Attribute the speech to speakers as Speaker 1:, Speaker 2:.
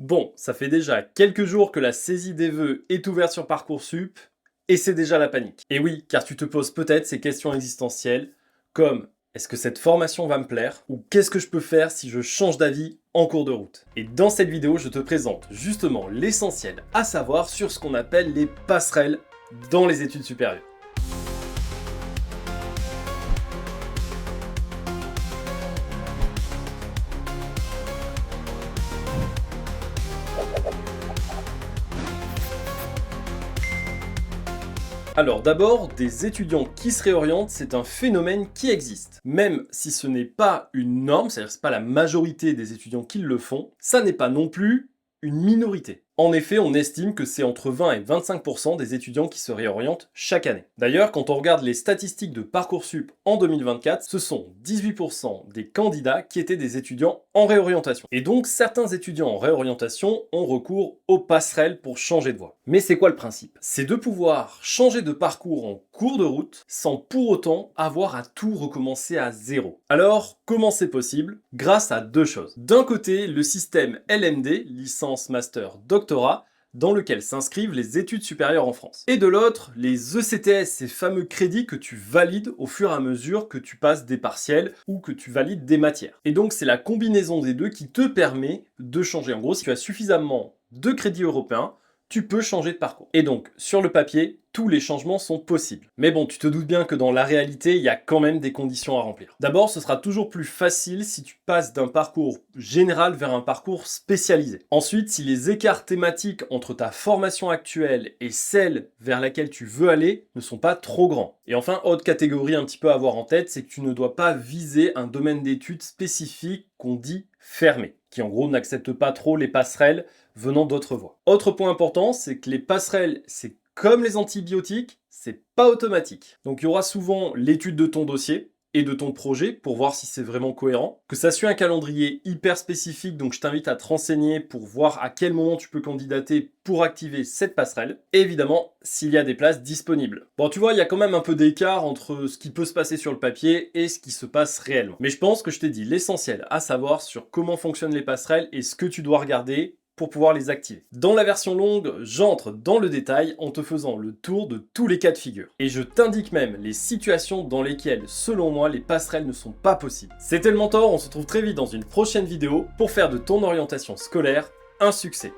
Speaker 1: Bon, ça fait déjà quelques jours que la saisie des vœux est ouverte sur Parcoursup, et c'est déjà la panique. Et oui, car tu te poses peut-être ces questions existentielles, comme est-ce que cette formation va me plaire, ou qu'est-ce que je peux faire si je change d'avis en cours de route. Et dans cette vidéo, je te présente justement l'essentiel à savoir sur ce qu'on appelle les passerelles dans les études supérieures. Alors d'abord, des étudiants qui se réorientent, c'est un phénomène qui existe. Même si ce n'est pas une norme, c'est-à-dire que ce n'est pas la majorité des étudiants qui le font, ça n'est pas non plus une minorité. En effet, on estime que c'est entre 20 et 25% des étudiants qui se réorientent chaque année. D'ailleurs, quand on regarde les statistiques de Parcoursup en 2024, ce sont 18% des candidats qui étaient des étudiants en réorientation. Et donc, certains étudiants en réorientation ont recours aux passerelles pour changer de voie. Mais c'est quoi le principe? C'est de pouvoir changer de parcours en cours de route sans pour autant avoir à tout recommencer à zéro. Alors, comment c'est possible? Grâce à deux choses. D'un côté, le système LMD, licence, master, doctorat, dans lequel s'inscrivent les études supérieures en France. Et de l'autre, les ECTS, ces fameux crédits que tu valides au fur et à mesure que tu passes des partiels ou que tu valides des matières. Et donc c'est la combinaison des deux qui te permet de changer. En gros, si tu as suffisamment de crédits européens, tu peux changer de parcours. Et donc, sur le papier, tous les changements sont possibles. Mais bon, tu te doutes bien que dans la réalité, il y a quand même des conditions à remplir. D'abord, ce sera toujours plus facile si tu passes d'un parcours général vers un parcours spécialisé. Ensuite, si les écarts thématiques entre ta formation actuelle et celle vers laquelle tu veux aller ne sont pas trop grands. Et enfin, autre catégorie un petit peu à avoir en tête, c'est que tu ne dois pas viser un domaine d'études spécifique qu'on dit fermé, qui en gros n'accepte pas trop les passerelles venant d'autres voies. Autre point important, c'est que les passerelles, c'est comme les antibiotiques, c'est pas automatique. Donc il y aura souvent l'étude de ton dossier et de ton projet pour voir si c'est vraiment cohérent, que ça suit un calendrier hyper spécifique, donc je t'invite à te renseigner pour voir à quel moment tu peux candidater pour activer cette passerelle, et évidemment s'il y a des places disponibles. Bon, tu vois, il y a quand même un peu d'écart entre ce qui peut se passer sur le papier et ce qui se passe réellement. Mais je pense que je t'ai dit l'essentiel à savoir sur comment fonctionnent les passerelles et ce que tu dois regarder pour pouvoir les activer. Dans la version longue, j'entre dans le détail en te faisant le tour de tous les cas de figure. Et je t'indique même les situations dans lesquelles, selon moi, les passerelles ne sont pas possibles. C'était le Mentor, on se retrouve très vite dans une prochaine vidéo pour faire de ton orientation scolaire un succès.